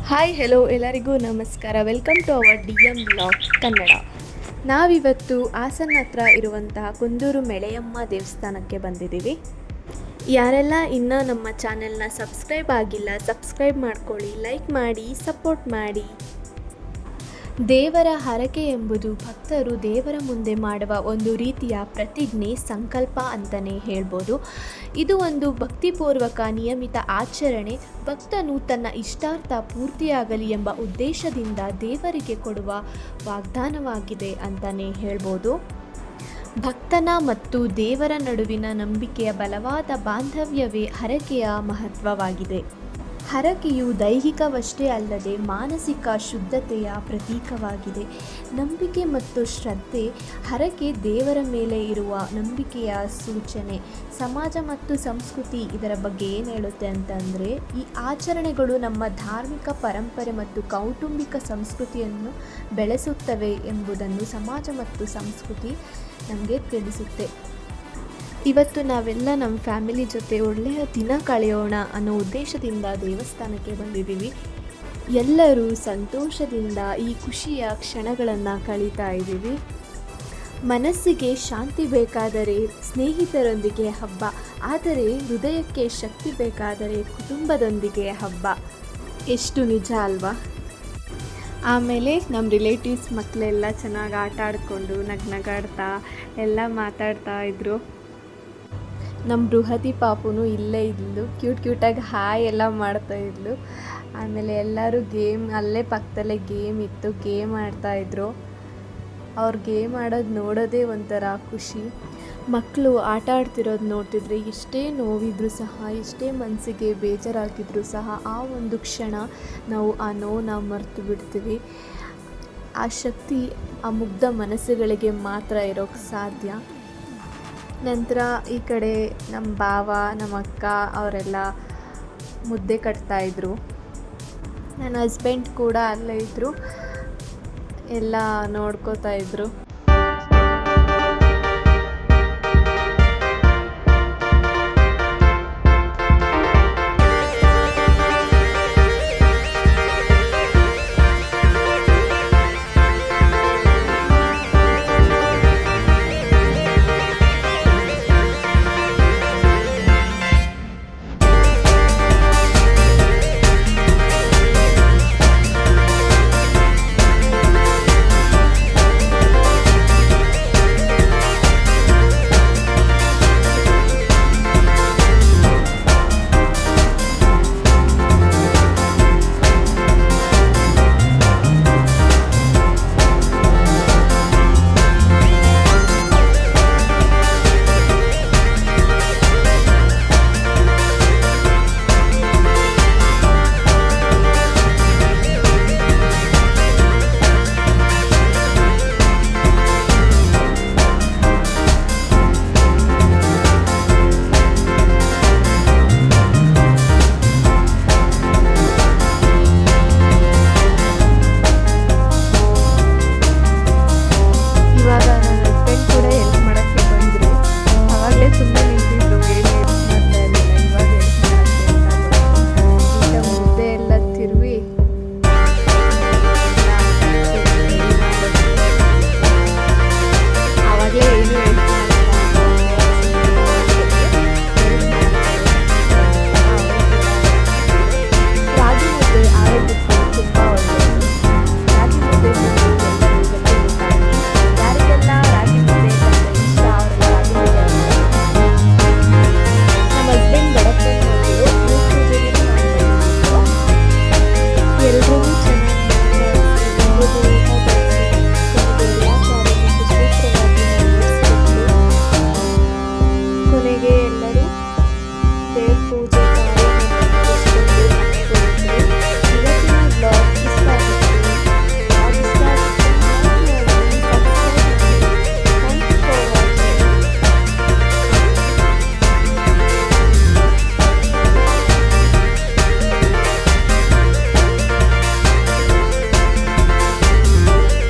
Hi hello ಎಲ್ಲರಿಗೂ ನಮಸ್ಕಾರ. Welcome to our DM blog Kannada. ನಾವಿವತ್ತು ಹಾಸನ ಹತ್ರ ಇರುವಂತಹ ಕುಂದೂರು ಮೆಳೆಯಮ್ಮ ದೇವಸ್ಥಾನಕ್ಕೆ ಬಂದಿದ್ದೀವಿ. ಯಾರೆಲ್ಲ ಇನ್ನೂ ನಮ್ಮ ಚಾನೆಲ್ನ ಸಬ್ಸ್ಕ್ರೈಬ್ ಆಗಿಲ್ಲ ಸಬ್ಸ್ಕ್ರೈಬ್ ಮಾಡ್ಕೊಳ್ಳಿ, ಲೈಕ್ ಮಾಡಿ, ಸಪೋರ್ಟ್ ಮಾಡಿ. ದೇವರ ಹರಕೆ ಎಂಬುದು ಭಕ್ತರು ದೇವರ ಮುಂದೆ ಮಾಡುವ ಒಂದು ರೀತಿಯ ಪ್ರತಿಜ್ಞೆ, ಸಂಕಲ್ಪ ಅಂತಲೇ ಹೇಳ್ಬೋದು. ಇದು ಒಂದು ಭಕ್ತಿಪೂರ್ವಕ ನಿಯಮಿತ ಆಚರಣೆ. ಭಕ್ತನು ತನ್ನ ಇಷ್ಟಾರ್ಥ ಪೂರ್ತಿಯಾಗಲಿ ಎಂಬ ಉದ್ದೇಶದಿಂದ ದೇವರಿಗೆ ಕೊಡುವ ವಾಗ್ದಾನವಾಗಿದೆ ಅಂತಲೇ ಹೇಳ್ಬೋದು. ಭಕ್ತನ ಮತ್ತು ದೇವರ ನಡುವಿನ ನಂಬಿಕೆಯ ಬಲವಾದ ಬಾಂಧವ್ಯವೇ ಹರಕೆಯ ಮಹತ್ವವಾಗಿದೆ. ಹರಕೆಯು ದೈಹಿಕವಷ್ಟೇ ಅಲ್ಲದೆ ಮಾನಸಿಕ ಶುದ್ಧತೆಯ ಪ್ರತೀಕವಾಗಿದೆ. ನಂಬಿಕೆ ಮತ್ತು ಶ್ರದ್ಧೆ. ಹರಕೆ ದೇವರ ಮೇಲೆ ಇರುವ ನಂಬಿಕೆಯ ಸೂಚನೆ. ಸಮಾಜ ಮತ್ತು ಸಂಸ್ಕೃತಿ ಇದರ ಬಗ್ಗೆ ಏನು ಹೇಳುತ್ತೆ ಅಂತಂದರೆ, ಈ ಆಚರಣೆಗಳು ನಮ್ಮ ಧಾರ್ಮಿಕ ಪರಂಪರೆ ಮತ್ತು ಕೌಟುಂಬಿಕ ಸಂಸ್ಕೃತಿಯನ್ನು ಬೆಳೆಸುತ್ತವೆ ಎಂಬುದನ್ನು ಸಮಾಜ ಮತ್ತು ಸಂಸ್ಕೃತಿ ನಮಗೆ ತಿಳಿಸುತ್ತೆ. ಇವತ್ತು ನಾವೆಲ್ಲ ನಮ್ಮ ಫ್ಯಾಮಿಲಿ ಜೊತೆ ಒಳ್ಳೆಯ ದಿನ ಕಳೆಯೋಣ ಅನ್ನೋ ಉದ್ದೇಶದಿಂದ ದೇವಸ್ಥಾನಕ್ಕೆ ಬಂದಿದ್ದೀವಿ. ಎಲ್ಲರೂ ಸಂತೋಷದಿಂದ ಈ ಖುಷಿಯ ಕ್ಷಣಗಳನ್ನು ಕಳೀತಾ ಇದ್ದೀವಿ. ಮನಸ್ಸಿಗೆ ಶಾಂತಿ ಬೇಕಾದರೆ ಸ್ನೇಹಿತರೊಂದಿಗೆ ಹಬ್ಬ, ಆದರೆ ಹೃದಯಕ್ಕೆ ಶಕ್ತಿ ಬೇಕಾದರೆ ಕುಟುಂಬದೊಂದಿಗೆ ಹಬ್ಬ. ಎಷ್ಟು ನಿಜ ಅಲ್ವಾ? ಆಮೇಲೆ ನಮ್ಮ ರಿಲೇಟಿವ್ಸ್ ಮಕ್ಕಳೆಲ್ಲ ಚೆನ್ನಾಗಿ ಆಟ ಆಡಿಕೊಂಡು ನಗಾಡ್ತಾ ಎಲ್ಲ ಮಾತಾಡ್ತಾ ಇದ್ದರು. ನಮ್ಮ ಬೃಹತಿ ಪಾಪುನು ಇಲ್ಲೇ ಇದ್ಲು, ಕ್ಯೂಟಾಗಿ ಹಾಯ್ ಎಲ್ಲ ಮಾಡ್ತಾಯಿದ್ಲು. ಆಮೇಲೆ ಎಲ್ಲರೂ ಅಲ್ಲೇ ಪಕ್ಕದಲ್ಲೇ ಗೇಮ್ ಇತ್ತು, ಗೇಮ್ ಆಡ್ತಾಯಿದ್ರು. ಅವ್ರು ಗೇಮ್ ಆಡೋದು ನೋಡೋದೇ ಒಂಥರ ಖುಷಿ. ಮಕ್ಕಳು ಆಟ ಆಡ್ತಿರೋದು ನೋಡ್ತಿದ್ರೆ ಎಷ್ಟೇ ನೋವಿದ್ರೂ ಸಹ, ಎಷ್ಟೇ ಮನಸ್ಸಿಗೆ ಬೇಜಾರಾಗಿದ್ರೂ ಸಹ ಆ ಒಂದು ಕ್ಷಣ ನಾವು ಆ ನೋವನ್ನು ಮರೆತು ಬಿಡ್ತೀವಿ. ಆ ಶಕ್ತಿ ಆ ಮುಗ್ಧ ಮನಸ್ಸುಗಳಿಗೆ ಮಾತ್ರ ಇರೋಕ್ಕೆ ಸಾಧ್ಯ. ನಂತರ ಈ ಕಡೆ ನಮ್ಮ ಭಾವ, ನಮ್ಮ ಅಕ್ಕ ಅವರೆಲ್ಲ ಮುದ್ದೆ ಕಟ್ತಾಯಿದ್ರು. ನನ್ನ ಹಸ್ಬೆಂಡ್ ಕೂಡ ಅಲ್ಲೇ ಇದ್ದರು, ಎಲ್ಲ ನೋಡ್ಕೋತಾ ಇದ್ದರು.